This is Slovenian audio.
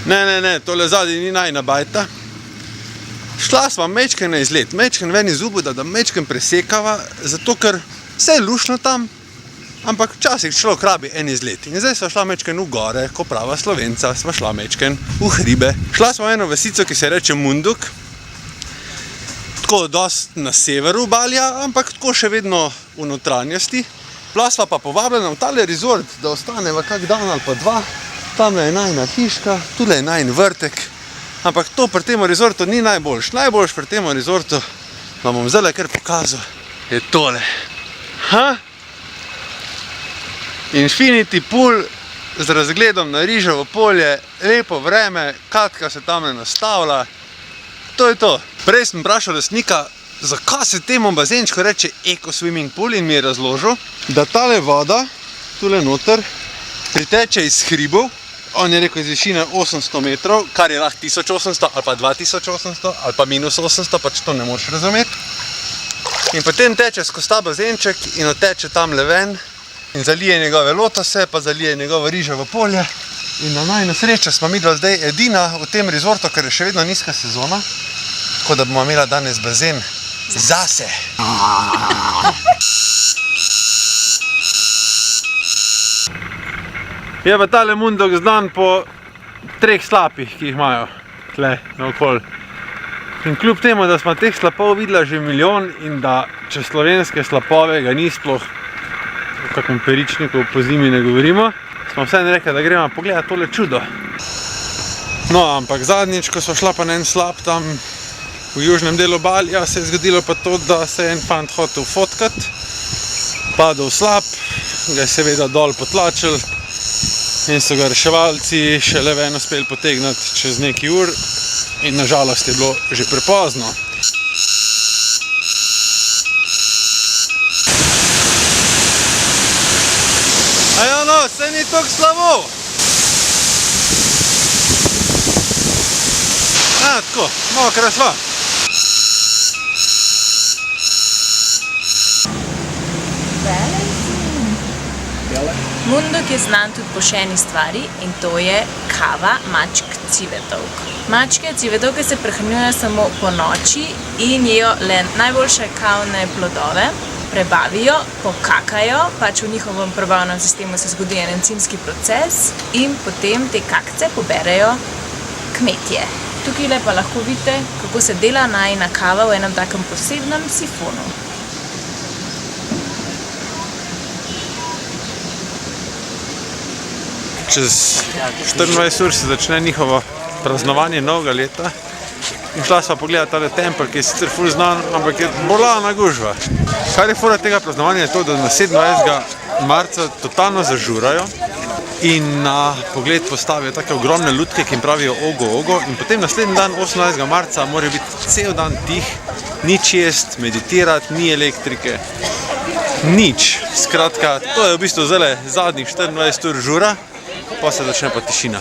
Ne, tole zadnji ni najna bajta. Šla sva mečken na izlet, mečken ven iz Ubuda, da mečken presekava, zato ker vse je lušno tam, ampak včasih človek rabi en izlet. In zdaj sva šla mečken v gore, ko prava Slovenca, sva šla mečken v hribe. Šla sva v eno vasico, ki se reče Munduk, tako dost na severu Balija, ampak tako še vedno v notranjosti. Bila sva pa povabljena v tale resort, da ostaneva kak dan ali pa dva. Tamle je najna hiška, tule je najn vrtek. Ampak to pri tem resortu ni najboljš. Najboljš pri tem resortu, vam bom zdaj kar pokazal, je tole. Infinity pool z razgledom na Riževo polje, lepo vreme, katka se tamle nastavlja. To je to. Prej sem vprašal lastnika, zakaj se temu bazenčku reče Eco Swimming Pool, in mi je razložil, da tale voda, tule noter, priteče iz hribov. On je rekel iz višine 800 metrov, kar je lahko 1800 ali pa 2800 ali pa minus 800, pač to ne moreš razumeti. In potem teče skozi ta bazenček in odteče tamle ven in zalije njegove lotose, pa zalije njegovo Riževo polje. In na najno srečo smo midva zdaj edina v tem resortu, ker je še vedno nizka sezona, tako da bomo imela danes bazen zase. Je pa tale Munduk znan po 3 slapih, ki jih imajo tle naokoli. In kljub temu, da smo teh slapov videla že milijon in da čez slovenske slapove ga ni sploh v kakem peričniku po zimi ne govorimo, smo vseeno rekli, da gremo pogledati tole čudo. No, ampak zadnjič, ko smo šla pa na en slap tam v južnem delu Balija, se je zgodilo pa to, da se je en fant hotel fotkat, padel v slap, ga je seveda dol potlačil in so ga reševalci šele ven uspeli potegniti čez nekaj ur in nažalost je bilo že prepozno. Ajo no, se ni toliko slabo. Tako, mokra sva. Munduk je znan tudi po še eni stvari in to je kava mačk civetovk. Mačke civetovke se prehranjujejo samo po noči in jejo le najboljše kavne plodove, prebavijo, pokakajo, pač v njihovem prebavnem sistemu se zgodi en encimski proces in potem te kakce poberejo kmetje. Tukaj pa lahko vidite, kako se dela najina kava v enem takem posebnem sifonu. Čez 24 ur se začne njihovo praznovanje novega leta in šla sva pogledati tale tempelj, ki je sicer ful znan, ampak je bolana gužva. Kar je fora tega praznovanja je to, da na 27. marca totalno zažurajo in na pogled postavijo take ogromne lutke, ki jim pravijo ogo, in potem naslednji dan, 28. marca, mora biti cel dan tih, nič jest, meditirati, ni elektrike, nič. Skratka, to je v bistvu zdaj zadnjih 24 ur žura, pa se začne pa tišina.